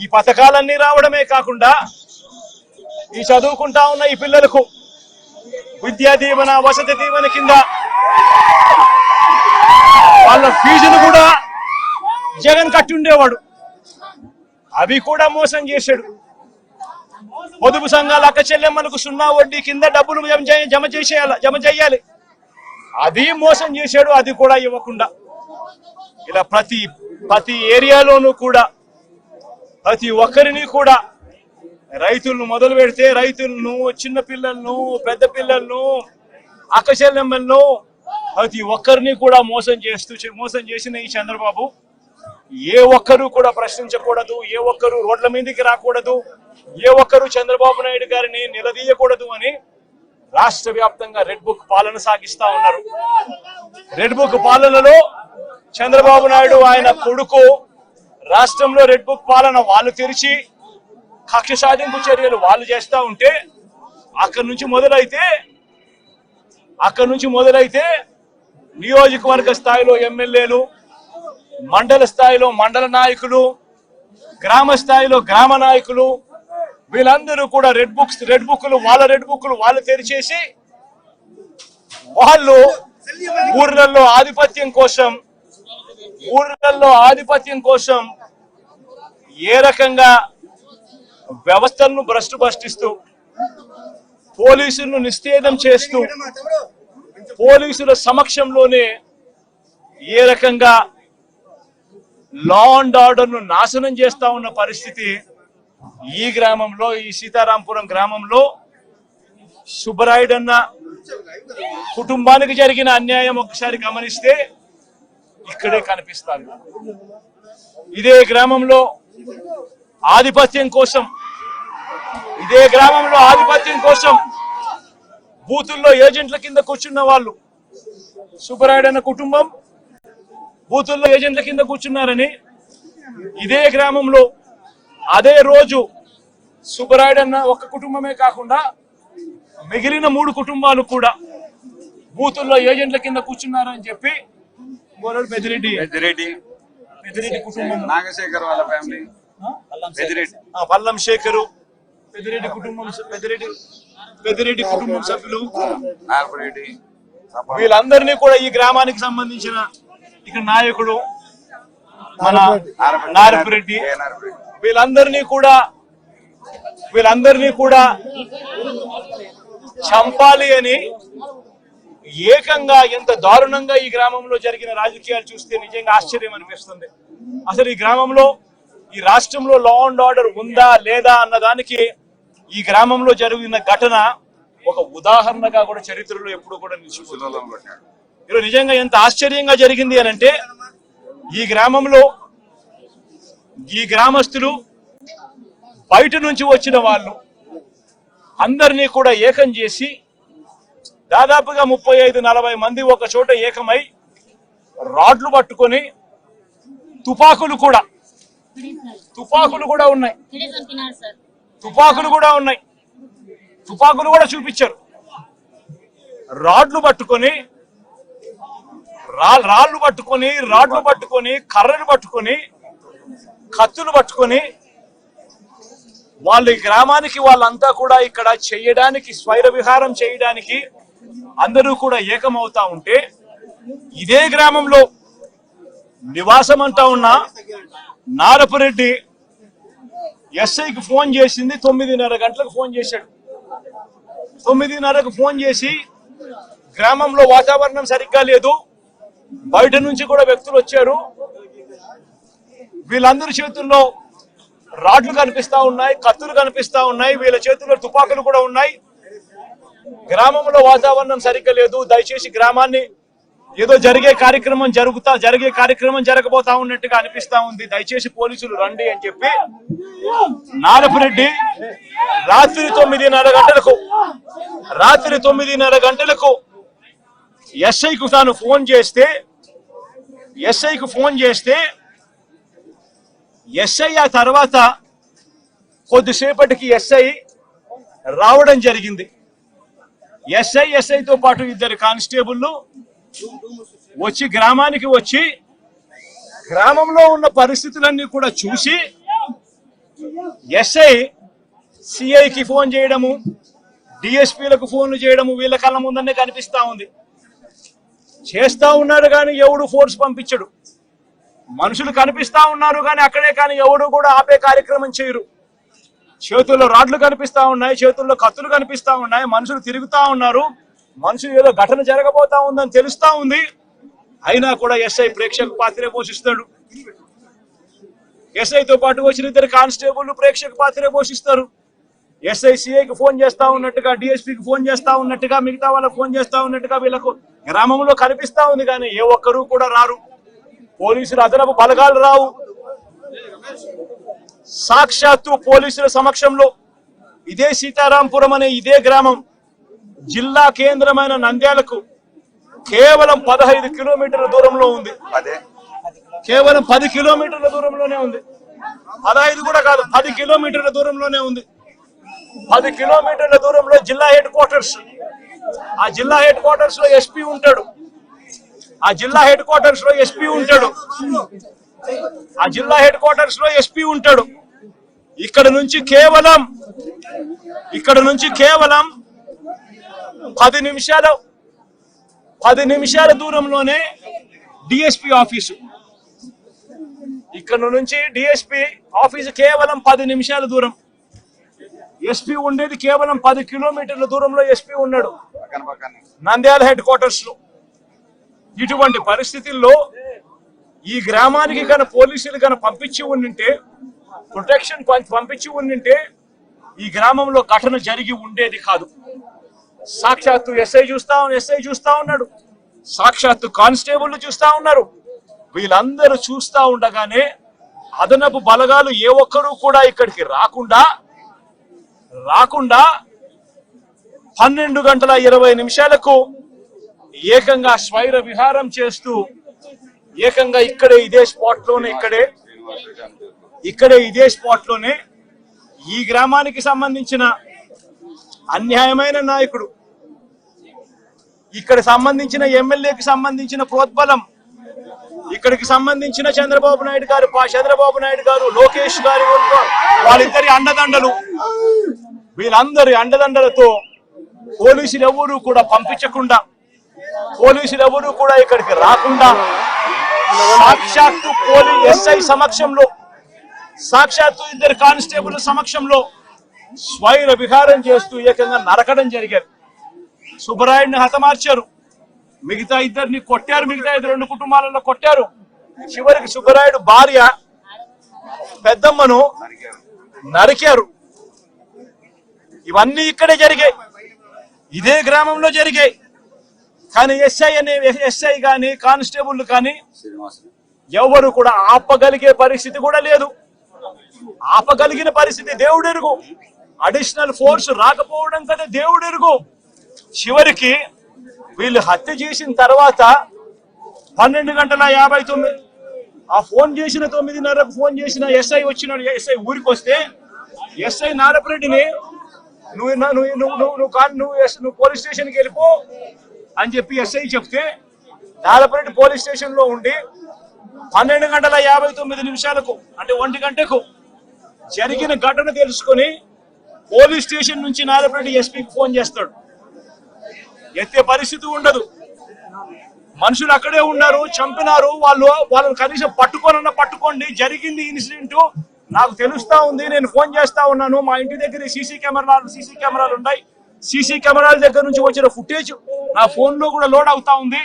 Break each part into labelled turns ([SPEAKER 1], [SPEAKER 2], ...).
[SPEAKER 1] ఈ పథకాలన్నీ రావడమే కాకుండా ఈ చదువుకుంటా ఉన్న ఈ పిల్లలకు విద్యా దీవెన వసతి దీవెన కింద వాళ్ళ ఫీజులు కూడా జగన్ కట్టి ఉండేవాడు. అవి కూడా మోసం చేశాడు. పొదుపు సంఘాల అక్క చెల్లెమ్మలకు 0 వడ్డీ కింద డబ్బులు జమ చేయాలి, అది మోసం చేశాడు. అది కూడా ఇవ్వకుండా ఇలా ప్రతి ఏరియాలోనూ కూడా ప్రతి ఒక్కరిని కూడా రైతులను మొదలు పెడితే రైతులను, చిన్న పిల్లలను, పెద్ద పిల్లలను, అక్క చెల్లెమ్మలను ప్రతి ఒక్కరిని కూడా మోసం చేసిన ఈ చంద్రబాబు ఏ ఒక్కరు కూడా ప్రశ్నించకూడదు, ఏ ఒక్కరు రోడ్ల మీదకి రాకూడదు, ఏ ఒక్కరు చంద్రబాబు నాయుడు గారిని నిలదీయకూడదు అని రాష్ట్ర వ్యాప్తంగా రెడ్ బుక్ పాలన సాగిస్తా ఉన్నారు. రెడ్ బుక్ పాలనలో చంద్రబాబు నాయుడు ఆయన కొడుకు రాష్ట్రంలో రెడ్ బుక్ పాలన వాళ్ళు తెరిచి కక్ష సాధింపు చర్యలు వాళ్ళు చేస్తా ఉంటే అక్కడి నుంచి మొదలైతే నియోజకవర్గ స్థాయిలో ఎమ్మెల్యేలు, మండల స్థాయిలో మండల నాయకులు, గ్రామ స్థాయిలో గ్రామ నాయకులు వీళ్ళందరూ కూడా రెడ్ బుక్లు వాళ్ళు తెరిచేసి వాళ్ళు ఊర్లలో ఆధిపత్యం కోసం ఏ రకంగా వ్యవస్థలను భ్రష్టిస్తూ పోలీసులను నిస్తేదం చేస్తూ పోలీసుల సమక్షంలోనే ఏ రకంగా లా అండ్ ఆర్డర్ ను నాశనం చేస్తా ఉన్న పరిస్థితి ఈ గ్రామంలో, ఈ సీతారాంపురం గ్రామంలో సుబ్బరాయుడన్న కుటుంబానికి జరిగిన అన్యాయం ఒకసారి గమనిస్తే ఇక్కడే కనిపిస్తాను. ఇదే గ్రామంలో ఆధిపత్యం కోసం బూతుల్లో ఏజెంట్ల కింద కూర్చున్న వాళ్ళు, సుబ్బరాయుడన్న కుటుంబం బూతుల్లో ఏజెంట్ల కింద కూర్చున్నారని ఇదే గ్రామంలో అదే రోజు సుబ్బరాయుడన్న ఒక కుటుంబమే కాకుండా మిగిలిన 3 కుటుంబాలు కూడా బూతుల్లో ఏజెంట్ల కింద కూర్చున్నారని చెప్పి పెద్దిరెడ్డి కుటుంబం,
[SPEAKER 2] నాగశేఖర్ వాళ్ళ ఫ్యామిలీ,
[SPEAKER 1] పల్లం శేఖరు, పెద్దిరెడ్డి కుటుంబం సభ్యులు వీళ్ళందరినీ కూడా ఈ గ్రామానికి సంబంధించిన ఇక్కడ నాయకుడు మన నారపురెడ్డి వీళ్ళందరినీ కూడా చంపాలి అని ఏకంగా ఎంత దారుణంగా ఈ గ్రామంలో జరిగిన రాజకీయాలు చూస్తే నిజంగా ఆశ్చర్యం అనిపిస్తుంది. అసలు ఈ గ్రామంలో, ఈ రాష్ట్రంలో లా అండ్ ఆర్డర్ ఉందా లేదా అన్నదానికి ఈ గ్రామంలో జరిగిన ఘటన ఒక ఉదాహరణగా కూడా చరిత్రలో ఎప్పుడు కూడా నిలిచిపోతుంది. ఈరోజు నిజంగా ఎంత ఆశ్చర్యంగా జరిగింది అనంటే ఈ గ్రామస్తులు బయట నుంచి వచ్చిన వాళ్ళు అందరినీ కూడా ఏకం చేసి దాదాపుగా 35-40 మంది ఒక చోట ఏకమై రాడ్లు పట్టుకొని తుపాకులు కూడా ఉన్నాయి, తుపాకులు కూడా చూపించారు. రాడ్లు పట్టుకొని కర్రలు పట్టుకొని కత్తులు పట్టుకొని వాళ్ళ గ్రామానికి వాళ్ళంతా కూడా ఇక్కడ చేయడానికి, స్వైర విహారం చేయడానికి అందరూ కూడా ఏకమవుతా ఉంటే ఇదే గ్రామంలో నివాసం అంటా ఉన్న నారపురెడ్డి ఎస్ఐకి ఫోన్ చేసింది 9:30 గంటలకు ఫోన్ చేశాడు. 9:30కు ఫోన్ చేసి గ్రామంలో వాతావరణం సరిగ్గా లేదు, బయట నుంచి కూడా వ్యక్తులు వచ్చారు, వీళ్ళందరి చేతుల్లో రాడ్లు కనిపిస్తా ఉన్నాయి, కత్తులు కనిపిస్తా ఉన్నాయి, వీళ్ళ చేతుల్లో తుపాకులు కూడా ఉన్నాయి, గ్రామంలో వాతావరణం సరిగ్గా లేదు, దయచేసి గ్రామాన్ని ఏదో జరిగే కార్యక్రమం జరగబోతా ఉన్నట్టుగా అనిపిస్తా ఉంది, దయచేసి పోలీసులు రండి అని చెప్పి నారపురెడ్డి రాత్రి 9:30 గంటలకు ఎస్ఐకు తాను ఫోన్ చేస్తే ఎస్ఐ ఆ తర్వాత కొద్దిసేపటికి ఎస్ఐ రావడం జరిగింది. ఎస్ఐతో పాటు 2 కానిస్టేబుల్లు వచ్చి గ్రామానికి వచ్చి గ్రామంలో ఉన్న పరిస్థితులన్నీ కూడా చూసి ఎస్ఐ సిఐకి ఫోన్ చేయడము, డిఎస్పీలకు ఫోన్లు చేయడము వీళ్ళ కళ్ళ ముందనే కనిపిస్తా ఉంది. చేస్తా ఉన్నారు కానీ ఎవడు ఫోర్స్ పంపించడు. మనుషులు కనిపిస్తా ఉన్నారు కానీ అక్కడే కానీ ఎవడు కూడా ఆపే కార్యక్రమం చేయరు. చేతుల్లో రాడ్లు కనిపిస్తా ఉన్నాయి, చేతుల్లో కత్తులు కనిపిస్తా ఉన్నాయి, మనుషులు తిరుగుతా ఉన్నారు. మనుషులు ఏదో ఘటన జరగబోతా ఉందని తెలుస్తా ఉంది. అయినా కూడా ఎస్ఐ ప్రేక్షక పాత్రే పోషిస్తాడు. ఎస్ఐతో పాటు వచ్చిన ఇద్దరు కానిస్టేబుల్ ప్రేక్షక పాత్రే పోషిస్తారు. ఎస్ఐ సిఐకి ఫోన్ చేస్తా ఉన్నట్టుగా, డిఎస్పీకి ఫోన్ చేస్తా ఉన్నట్టుగా, మిగతా వాళ్ళకి ఫోన్ చేస్తా ఉన్నట్టుగా వీళ్ళకు గ్రామంలో కనిపిస్తా ఉంది కానీ ఏ ఒక్కరూ కూడా రారు. పోలీసులు అదనపు బలగాలు రావు. సాక్షాత్తు పోలీసుల సమక్షంలో ఇదే సీతారాంపురం అనే ఇదే గ్రామం జిల్లా కేంద్రమైన నంద్యాలకు కేవలం 15 కిలోమీటర్ల దూరంలో ఉంది. కేవలం 10 కిలోమీటర్ల దూరంలోనే ఉంది. 15 కూడా కాదు, 10 కిలోమీటర్ల దూరంలోనే ఉంది. 10 కిలోమీటర్ల దూరంలో జిల్లా హెడ్ క్వార్టర్స్. ఆ జిల్లా హెడ్ క్వార్టర్స్ లో ఎస్పీ ఉంటాడు. ఆ జిల్లా హెడ్ క్వార్టర్స్ లో ఎస్పీ ఉంటాడు. ఆ జిల్లా హెడ్ క్వార్టర్స్ లో ఎస్పీ ఉంటాడు. ఇక్కడ నుంచి కేవలం 10 నిమిషాల దూరంలోనే డిఎస్పీ ఆఫీసు. ఇక్కడ నుంచి డిఎస్పీ ఆఫీసు కేవలం 10 నిమిషాల దూరం. ఎస్పీ ఉండేది కేవలం 10 కిలోమీటర్ల దూరంలో ఎస్పీ ఉన్నాడు నంద్యాల హెడ్ క్వార్టర్స్ లో. ఇటువంటి పరిస్థితుల్లో ఈ గ్రామానికి కనుక పోలీసులు కనుక పంపించి ఉండింటే, ప్రొటెక్షన్ పంపించి ఉండింటే ఈ గ్రామంలో ఘటన జరిగి ఉండేది కాదు. సాక్షాత్తు ఎస్ఐ చూస్తా ఉన్నాడు, సాక్షాత్తు కానిస్టేబుల్ చూస్తా ఉన్నారు. వీళ్ళందరూ చూస్తా ఉండగానే అదనపు బలగాలు ఏ ఒక్కరూ కూడా ఇక్కడికి రాకుండా 12:20 ఏకంగా స్వైర విహారం చేస్తూ ఏకంగా ఇక్కడే ఇదే స్పాట్ లోనే ఈ గ్రామానికి సంబంధించిన అన్యాయమైన నాయకుడు, ఇక్కడ సంబంధించిన ఎమ్మెల్యేకి సంబంధించిన ప్రోద్బలం, ఇక్కడికి సంబంధించిన చంద్రబాబు నాయుడు గారు, లోకేష్ గారు, వాళ్ళిద్దరి అండదండలు, వీళ్ళందరి అండదండలతో పోలీసులు ఎవరూ కూడా పంపించకుండా, పోలీసులు ఎవరూ కూడా ఇక్కడికి రాకుండా సాక్షాత్తు ఎస్ఐ సమక్షంలో, సాక్షాత్తు ఇద్దరు కానిస్టేబుల్ సమక్షంలో స్వైర విహారం చేస్తూ ఏకంగా నరకడం జరిగారు. సుబ్బరాయుడిని హతమార్చారు, మిగతా ఇద్దరిని కొట్టారు, మిగతా 2 కుటుంబాలలో కొట్టారు. చివరికి సుబ్బరాయుడు భార్య పెద్దమ్మను నరికారు. ఇవన్నీ ఇక్కడే జరిగాయి, ఇదే గ్రామంలో జరిగాయి. కానీ ఎస్ఐ కానీ కానిస్టేబుల్ కానీ ఎవరు కూడా ఆపగలిగే పరిస్థితి కూడా లేదు. ఆపగలిగిన పరిస్థితి దేవుడెరుగు. అడిషనల్ ఫోర్స్ రాకపోవడం కదా దేవుడెరుగు. చివరికి వీళ్ళు హత్య చేసిన తర్వాత 12:59 ఆ ఫోన్ చేసిన 9:30కు ఫోన్ చేసిన ఎస్ఐ వచ్చినాడు. ఎస్ఐ ఊరికి వస్తే ఎస్ఐ నారపరెడ్డిని నువ్వు పోలీస్ స్టేషన్కి వెళ్ళిపో అని చెప్పి ఎస్ఐ చెప్తే నారపరెడ్డి పోలీస్ స్టేషన్ లో ఉండి 12:59 అంటే 1 గంటకు జరిగిన ఘటన తెలుసుకొని పోలీస్ స్టేషన్ నుంచి నారపరెడ్డి ఎస్పీకి ఫోన్ చేస్తాడు. ఎత్తే పరిస్థితి ఉండదు. మనుషులు అక్కడే ఉన్నారు, చంపినారు. వాళ్ళని కనీసం పట్టుకోండి, జరిగింది ఇన్సిడెంట్ నాకు తెలుస్తా ఉంది, నేను ఫోన్ చేస్తా ఉన్నాను, మా ఇంటి దగ్గర సీసీ కెమెరాలు ఉన్నాయి, సీసీ కెమెరాల దగ్గర నుంచి వచ్చిన ఫుటేజ్ నా ఫోన్ లో కూడా లోడ్ అవుతా ఉంది,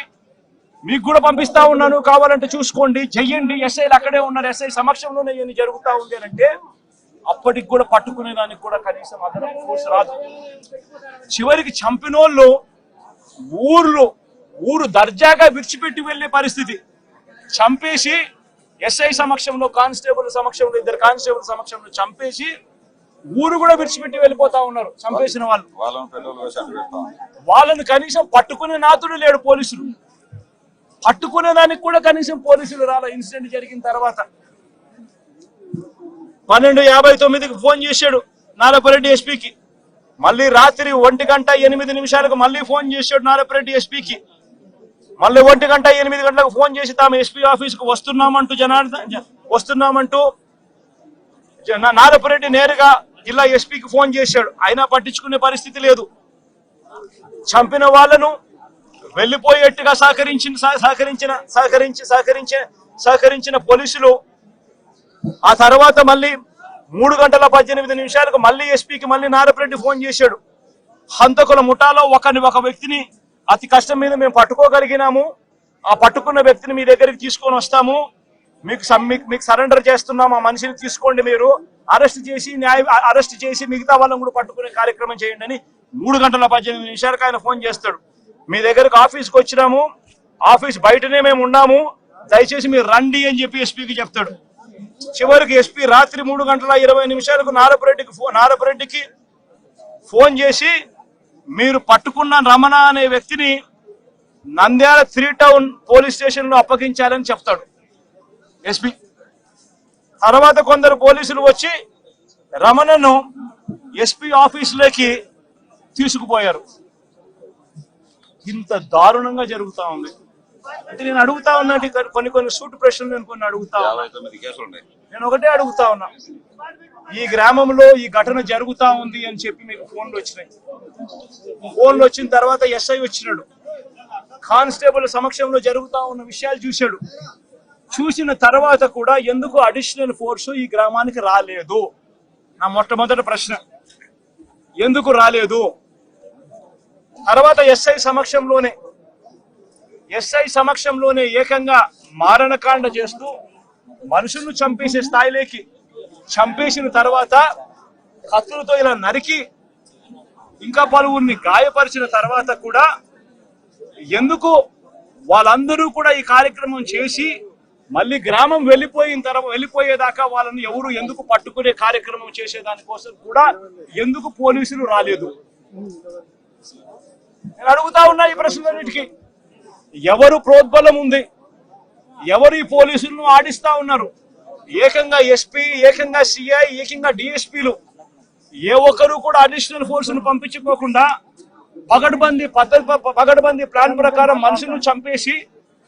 [SPEAKER 1] మీకు కూడా పంపిస్తా ఉన్నాను, కావాలంటే చూసుకోండి, చెయ్యండి. ఎస్ఐలు అక్కడే ఉన్నారు, ఎస్ఐ సమక్షంలోనే ఇవన్నీ జరుగుతా ఉంది అని అంటే అప్పటికి కూడా పట్టుకునేదానికి కూడా కనీసం అదనపు ఫోర్స్ రాదు. చివరికి చంపినోళ్ళు ఊరు దర్జాగా విడిచిపెట్టి వెళ్లే పరిస్థితి. చంపేసి ఎస్ఐ సమక్షంలో, కానిస్టేబుల్ సమక్షంలో, 2 కానిస్టేబుల్ సమక్షంలో చంపేసి ఊరు కూడా విడిచిపెట్టి వెళ్ళిపోతా ఉన్నారు చంపేసిన వాళ్ళు. వాళ్ళని కనీసం పట్టుకునే నాతుడు లేడు. పోలీసులు పట్టుకునేదానికి కూడా కనీసం పోలీసులు రాలే. ఇన్సిడెంట్ జరిగిన తర్వాత 12:59కి ఫోన్ చేశాడు నారపరెడ్డి ఎస్పీకి. మళ్ళీ రాత్రి 1:08 మళ్ళీ ఫోన్ చేశాడు నారపరెడ్డి ఎస్పీకి. మళ్ళీ 1:08 ఫోన్ చేసి తాము ఎస్పీ ఆఫీస్ కు వస్తున్నామంటూ నారపురెడ్డి నేరుగా జిల్లా ఎస్పీకి ఫోన్ చేశాడు, అయినా పట్టించుకునే పరిస్థితి లేదు. చంపిన వాళ్ళను వెళ్లిపోయేట్టుగా సహకరించిన పోలీసులు ఆ తర్వాత మళ్ళీ 3:18 మళ్ళీ ఎస్పీకి మళ్ళీ నారపురెడ్డి ఫోన్ చేశాడు. హంతకుల ముఠాలో ఒక వ్యక్తిని అతి కష్టం మీద మేము పట్టుకోగలిగినాము, ఆ పట్టుకున్న వ్యక్తిని మీ దగ్గరికి తీసుకొని వస్తాము, మీకు సరెండర్ చేస్తున్నాం, ఆ మనిషిని తీసుకోండి, మీరు అరెస్ట్ చేసి మిగతా వాళ్ళని కూడా పట్టుకునే కార్యక్రమం చేయండి అని 3:18 ఆయన ఫోన్ చేస్తాడు. మీ దగ్గరకు ఆఫీస్కి వచ్చినాము, ఆఫీస్ బయటనే మేము ఉన్నాము, దయచేసి మీరు రండి అని చెప్పి ఎస్పీకి చెప్తాడు. చివరికి ఎస్పీ రాత్రి 3:20 నారపురెడ్డికి ఫోన్ చేసి మీరు పట్టుకున్న రమణ అనే వ్యక్తిని నంద్యాల 3 టౌన్ పోలీస్ స్టేషన్ లో అప్పగించాలని చెప్తాడు ఎస్పీ. తర్వాత కొందరు పోలీసులు వచ్చి రమణను ఎస్పీ ఆఫీసులోకి తీసుకుపోయారు. ఇంత దారుణంగా జరుగుతా ఉంది. అంటే నేను అడుగుతా ఉన్నట్టు కొన్ని సూటు ప్రశ్నలు నేను అడుగుతా ఉన్నా. నేను ఒకటే అడుగుతా ఉన్నా, ఈ గ్రామంలో ఈ ఘటన జరుగుతా ఉంది అని చెప్పి మీకు ఫోన్లు వచ్చినాయి. ఫోన్లు వచ్చిన తర్వాత ఎస్ఐ వచ్చినాడు, కానిస్టేబుల్ సమక్షంలో జరుగుతా ఉన్న విషయాలు చూశాడు. చూసిన తర్వాత కూడా ఎందుకు అడిషనల్ ఫోర్సు ఈ గ్రామానికి రాలేదు? నా మొట్టమొదటి ప్రశ్న, ఎందుకు రాలేదు? తర్వాత ఎస్ఐ సమక్షంలోనే ఏకంగా మారణకాండ చేస్తూ మనుషులను చంపేసే స్థాయిలోకి చంపేసిన తర్వాత కత్తులతో ఇలా నరికి ఇంకా పలువురిని గాయపరిచిన తర్వాత కూడా ఎందుకు వాళ్ళందరూ కూడా ఈ కార్యక్రమం చేసి మళ్ళీ గ్రామం వెళ్ళిపోయేదాకా వాళ్ళని ఎవరు ఎందుకు పట్టుకునే కార్యక్రమం చేసేదానికోసం కూడా ఎందుకు పోలీసులు రాలేదు? నేను అడుగుతా ఉన్నా ఈ ప్రశ్నలన్నిటికీ. ఎవరు ప్రోద్బలం ఉంది? ఎవరు ఈ పోలీసులను ఆడిస్తా ఉన్నారు? ఏకంగా ఎస్పీ, ఏకంగా సిఐ, ఏకంగా డిఎస్పీలు ఏ ఒక్కరు కూడా అడిషనల్ ఫోర్సును పంపించుకోకుండా పగడ్బందీ ప్లాన్ ప్రకారం మనుషులను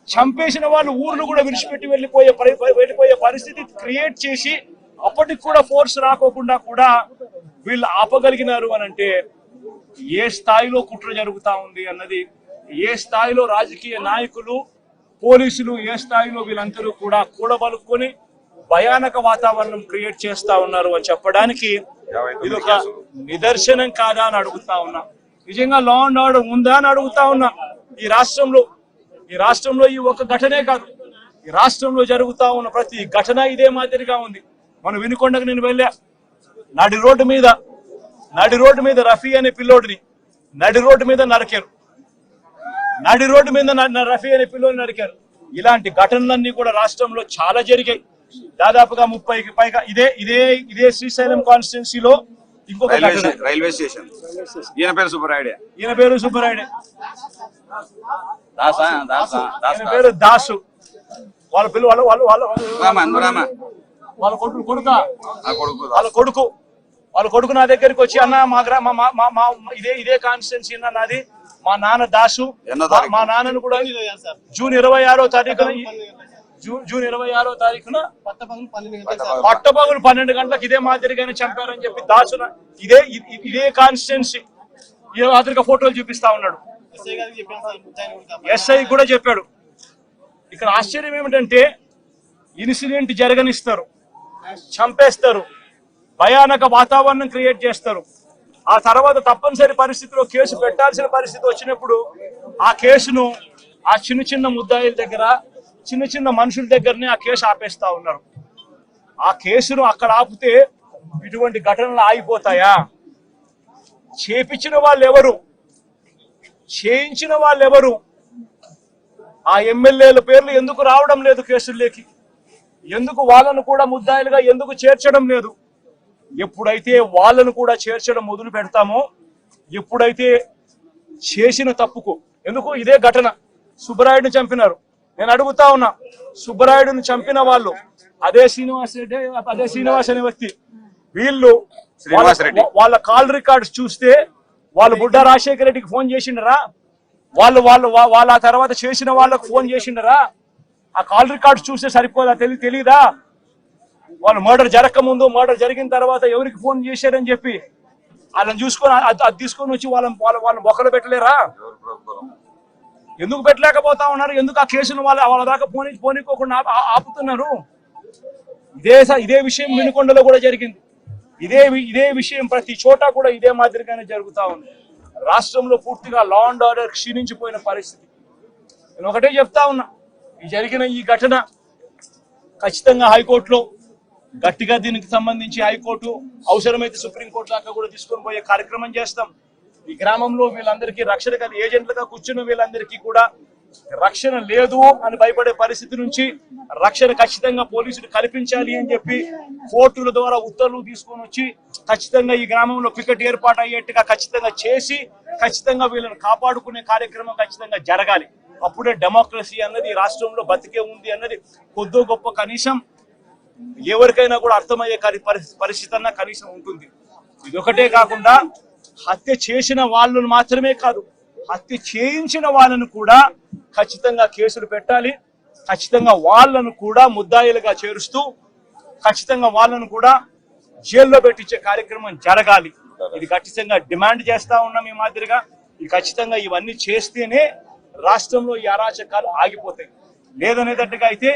[SPEAKER 1] చంపేసిన వాళ్ళు ఊర్లు కూడా విడిచిపెట్టి వెళ్ళిపోయే పరిస్థితి క్రియేట్ చేసి అప్పటికి కూడా ఫోర్స్ రాకోకుండా కూడా వీళ్ళు ఆపగలిగినారు అని అంటే ఏ స్థాయిలో కుట్ర జరుగుతా ఉంది అన్నది, ఏ స్థాయిలో రాజకీయ నాయకులు, పోలీసులు, ఏ స్థాయిలో వీళ్ళందరూ కూడా కూడబలుక్కొని భయానక వాతావరణం క్రియేట్ చేస్తా ఉన్నారు అని చెప్పడానికి ఇది ఒక నిదర్శనం కాదా అని అడుగుతా ఉన్నా. నిజంగా లా అండ్ ఆర్డర్ ఉందా అని అడుగుతా ఉన్నా. ఈ రాష్ట్రంలో ఈ ఒక ఘటనే కాదు, ఈ రాష్ట్రంలో జరుగుతా ఉన్న ప్రతి ఘటన ఇదే మాదిరిగా ఉంది. మనం వినుకొండకు నేను వెళ్ళా, నడి రోడ్డు మీద రఫీ అనే పిల్లోడిని నడి రోడ్డు మీద నరికారు. రఫీ అనే పిల్లోడిని నరికారు. ఇలాంటి ఘటనలన్నీ కూడా రాష్ట్రంలో చాలా జరిగాయి. దాదాపుగా 30కి పైగా ఇదే శ్రీశైలం కాన్స్టిట్యున్సీలో ఇంకొక
[SPEAKER 2] రైల్వే స్టేషన్, ఈయన పేరు సుబ్బరాయుడే,
[SPEAKER 1] దాసు. వాళ్ళ కొడుకు నా దగ్గరికి వచ్చి, అన్న మా ఇదే కాన్స్టిట్యున్సీ అన్న నాది, మా నాన్న దాసు, మా నాన్నను కూడా జూన్ 26వ తారీఖున పట్టపగలు 12 గంటలకు ఇదే మాదిరిగానే చంపారని చెప్పి దాసున ఇదే కాన్స్టిట్యున్సీ ఈ మాదిరిగా ఫోటోలు చూపిస్తా ఉన్నాడు. ఎస్ఐ కూడా చెప్పాడు. ఇక్కడ ఆశ్చర్యం ఏమిటంటే ఇన్సిడెంట్ జరగనిస్తారు, చంపేస్తారు, భయానక వాతావరణం క్రియేట్ చేస్తారు. ఆ తర్వాత తప్పనిసరి పరిస్థితిలో కేసు పెట్టాల్సిన పరిస్థితి వచ్చినప్పుడు ఆ కేసును ఆ చిన్న ముద్దాయిల దగ్గర, చిన్న మనుషుల దగ్గరనే ఆ కేసు ఆపేస్తా ఉన్నారు. ఆ కేసును అక్కడ ఆపితే ఇటువంటి ఘటనలు ఆగిపోతాయా? చేపించిన వాళ్ళు ఎవరు? చేయించిన వాళ్ళు ఎవరు? ఆ ఎమ్మెల్యేల పేర్లు ఎందుకు రావడం లేదు కేసుల్లోకి? ఎందుకు వాళ్ళను కూడా ముద్దాయిలుగా ఎందుకు చేర్చడం లేదు? ఎప్పుడైతే వాళ్ళను కూడా చేర్చడం మొదలు పెడతామో, ఎప్పుడైతే చేసిన తప్పుకు, ఎందుకు ఇదే ఘటన సుబ్బరాయుడిని చంపినారు. నేను అడుగుతా ఉన్నా, సుబ్బరాయుడిని చంపిన వాళ్ళు అదే శ్రీనివాస్ అనే వ్యక్తి, వీళ్ళు వాళ్ళ కాల్ రికార్డ్స్ చూస్తే వాళ్ళు బుడ్డా రాజశేఖర రెడ్డికి ఫోన్ చేసిండరా? వాళ్ళ ఆ తర్వాత చేసిన వాళ్ళకు ఫోన్ చేసిండరా? ఆ కాల్ రికార్డ్స్ చూస్తే సరిపోదా? తెలీదా? వాళ్ళు మర్డర్ జరగక ముందు మర్డర్ జరిగిన తర్వాత ఎవరికి ఫోన్ చేశారని చెప్పి వాళ్ళని చూసుకొని అది తీసుకొని వచ్చి వాళ్ళని బొక్కలు పెట్టలేరా? ఎందుకు పెట్టలేకపోతా ఉన్నారు? ఎందుకు ఆ కేసును వాళ్ళ దాకా పోనీకోకుండా ఆపుతున్నారు? ఇదే విషయం వినుకొండలో కూడా జరిగింది. ఇదే విషయం ప్రతి చోట కూడా ఇదే మాదిరిగానే జరుగుతా ఉంది. రాష్ట్రంలో పూర్తిగా లా అండ్ ఆర్డర్ క్షీణించిపోయిన పరిస్థితి. నేను ఒకటే చెప్తా ఉన్నా, జరిగిన ఈ ఘటన ఖచ్చితంగా హైకోర్టులో గట్టిగా దీనికి సంబంధించి హైకోర్టు అవసరమైతే సుప్రీంకోర్టు దాకా కూడా తీసుకొని పోయే కార్యక్రమం చేస్తాం. ఈ గ్రామంలో వీళ్ళందరికీ రక్షణ ఏజెంట్లుగా కూర్చున్న వీళ్ళందరికీ కూడా రక్షణ లేదు అని భయపడే పరిస్థితి నుంచి రక్షణ ఖచ్చితంగా పోలీసులు కల్పించాలి అని చెప్పి కోర్టుల ద్వారా ఉత్తర్వులు తీసుకొని వచ్చి ఖచ్చితంగా ఈ గ్రామంలో పికెట్ ఏర్పాటు అయ్యేట్టుగా ఖచ్చితంగా చేసి ఖచ్చితంగా వీళ్ళని కాపాడుకునే కార్యక్రమం ఖచ్చితంగా జరగాలి. అప్పుడే డెమోక్రసీ అన్నది రాష్ట్రంలో బతికే ఉంది అన్నది కొద్దో గొప్ప కనీసం ఎవరికైనా కూడా అర్థమయ్యే పరిస్థితి అన్న కనీసం ఉంటుంది. ఇదొకటే కాకుండా హత్య చేసిన వాళ్ళను మాత్రమే కాదు, హత్య చేయించిన వాళ్ళను కూడా ఖచ్చితంగా కేసులు పెట్టాలి. ఖచ్చితంగా వాళ్ళను కూడా ముద్దాయిలుగా చేరుస్తూ ఖచ్చితంగా వాళ్ళను కూడా జైల్లో పెట్టించే కార్యక్రమం జరగాలి. ఇది ఖచ్చితంగా డిమాండ్ చేస్తా ఉన్నాం. ఈ మాదిరిగా ఖచ్చితంగా ఇవన్నీ చేస్తేనే రాష్ట్రంలో ఈ అరాచకాలు ఆగిపోతాయి. లేదనేటట్టుగా అయితే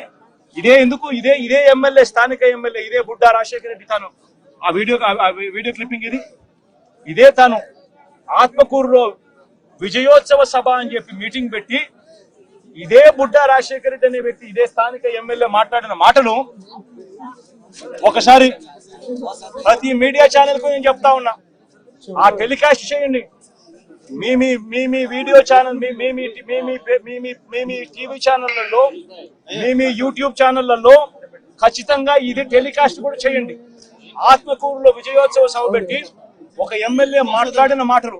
[SPEAKER 1] ఇదే ఎమ్మెల్యే, స్థానిక ఎమ్మెల్యే ఇదే బుడ్డా రాజశేఖర రెడ్డి తాను ఆ వీడియో క్లిప్పింగ్ ఇదే తాను ఆత్మకూరులో విజయోత్సవ సభ అని చెప్పి మీటింగ్ పెట్టి ఇదే బుడ్డా రాజశేఖర రెడ్డి అనే వ్యక్తి ఇదే స్థానిక ఎమ్మెల్యే మాట్లాడిన మాటలు ఒకసారి ప్రతి మీడియా ఛానల్ కు నేను చెప్తా ఉన్నా, ఆ టెలికాస్ట్ చేయండి. మీ వీడియో ఛానల్, మీ టీవీ ఛానళ్లలో, మీ యూట్యూబ్ ఛానళ్లలో ఖచ్చితంగా ఇది టెలికాస్ట్ కూడా చేయండి. ఆత్మకూరులో విజయోత్సవ సభ పెట్టి ఒక ఎమ్మెల్యే మాట్లాడిన మాటలు,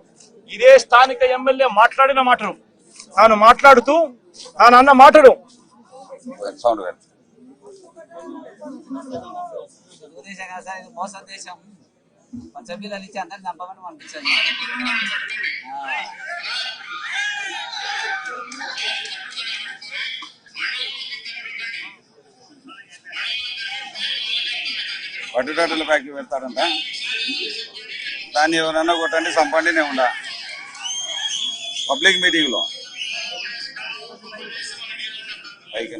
[SPEAKER 1] ఇదే స్థానిక ఎమ్మెల్యే మాట్లాడిన మాటలు, తాను మాట్లాడుతూ తాను అన్న మాటలు
[SPEAKER 3] మోసం దేశం సభ్యులు ఇచ్చి అందరిని చంపమని పంపించాను.
[SPEAKER 2] పట్టుటల ఫ్యాక్టరీ పెడతారంట, దాన్ని ఎవరన్నా కొట్టండి చంపండినే ఉండ పబ్లిక్ మీటింగ్ లో పైకి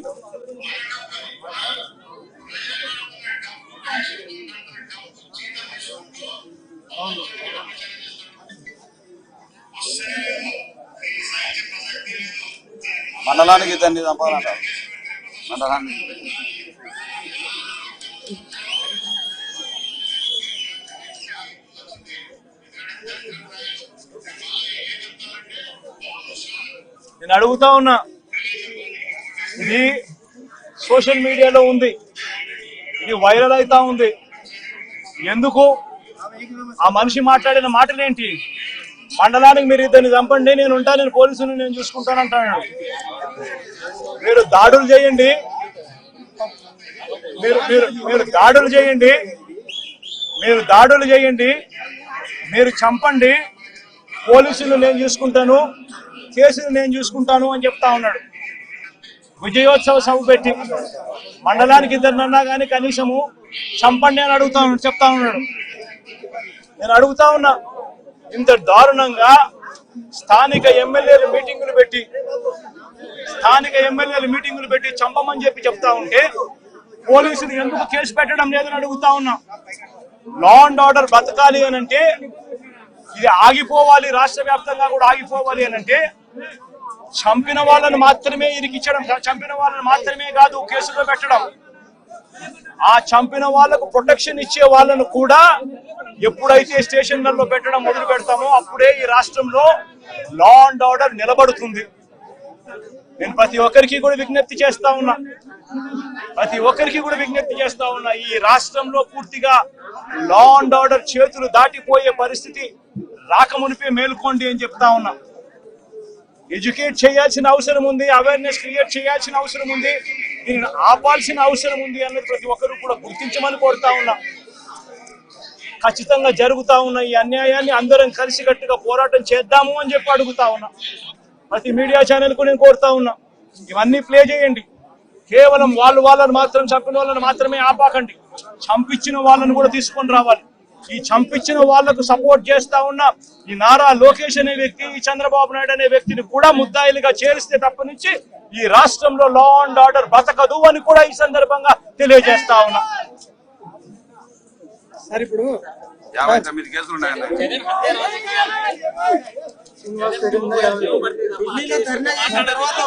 [SPEAKER 2] మండలానికి ఇద్దరిని చంపాలంట. మండలానికి
[SPEAKER 1] నేను అడుగుతా ఉన్నా, ఇది సోషల్ మీడియాలో ఉంది, ఇది వైరల్ అవుతా ఉంది. ఎందుకు? ఆ మనిషి మాట్లాడిన మాటలేంటి? మండలానికి మీరు ఇద్దరిని చంపండి, నేను ఉంటాను, నేను పోలీసుని నేను చూసుకుంటానంటాను. మీరు దాడులు చేయండి, మీరు దాడులు చేయండి, మీరు చంపండి, పోలీసులు నేను చూసుకుంటాను, కేసులు నేను చూసుకుంటాను అని చెప్తా ఉన్నాడు. విజయోత్సవ సభ పెట్టి మండలానికి ఇద్దరినన్నా కానీ కనీసము చంపండి అని చెప్తా ఉన్నాడు. నేను అడుగుతా ఉన్నా, ఇంత దారుణంగా స్థానిక ఎమ్మెల్యేలు మీటింగులు పెట్టి చంపమని చెప్తా ఉంటే పోలీసులు ఎందుకు కేసు పెట్టడం లేదని అడుగుతా ఉన్నా. లా అండ్ ఆర్డర్ బతకాలి అని అంటే, ఇది ఆగిపోవాలి, రాష్ట్ర వ్యాప్తంగా కూడా ఆగిపోవాలి అని అంటే చంపిన వాళ్ళను మాత్రమే ఇరికించడం, చంపిన వాళ్ళని మాత్రమే కాదు కేసులో పెట్టడం, ఆ చంపిన వాళ్లకు ప్రొటెక్షన్ ఇచ్చే వాళ్ళను కూడా ఎప్పుడైతే స్టేషన్లలో పెట్టడం మొదలు పెడతామో అప్పుడే ఈ రాష్ట్రంలో లా అండ్ ఆర్డర్ నిలబడుతుంది. నేను ప్రతి ఒక్కరికి కూడా విజ్ఞప్తి చేస్తా ఉన్నా, ఈ రాష్ట్రంలో పూర్తిగా లా అండ్ ఆర్డర్ చేతులు దాటిపోయే పరిస్థితి రాకమునిపే మేలుకోండి అని చెప్తా ఉన్నా. ఎడ్యుకేట్ చేయాల్సిన అవసరం ఉంది, అవేర్నెస్ క్రియేట్ చేయాల్సిన అవసరం ఉంది, దీనిని ఆపాల్సిన అవసరం ఉంది అన్నది ప్రతి ఒక్కరు కూడా గుర్తించమని కోరుతా ఉన్నా. ఖచ్చితంగా జరుగుతా ఉన్న ఈ అన్యాయాన్ని అందరం కలిసికట్టుగా పోరాటం చేద్దాము అని చెప్పి అడుగుతా ఉన్నా. ప్రతి మీడియా ఛానల్ కు నేను కోరుతా ఉన్నా, ఇవన్నీ ప్లే చేయండి. కేవలం వాళ్ళని మాత్రం చంపిన వాళ్ళని మాత్రమే ఆపాకండి, చంపించిన వాళ్ళని కూడా తీసుకొని రావాలి. ఈ చంపించిన వాళ్లకు సపోర్ట్ చేస్తా ఉన్న ఈ నారా లోకేష్ అనే వ్యక్తి, ఈ చంద్రబాబు నాయుడు అనే వ్యక్తిని కూడా ముద్దాయిలుగా చేరిస్తే తప్ప నుంచి ఈ రాష్ట్రంలో లా అండ్ ఆర్డర్ బతకదు అని కూడా ఈ సందర్భంగా తెలియజేస్తా ఉన్నా.
[SPEAKER 4] సార్ ఇప్పుడు
[SPEAKER 2] 59 కేసులు ఉన్నాయండి.
[SPEAKER 4] ఢిల్లీలో ధర్నా చేసిన తర్వాత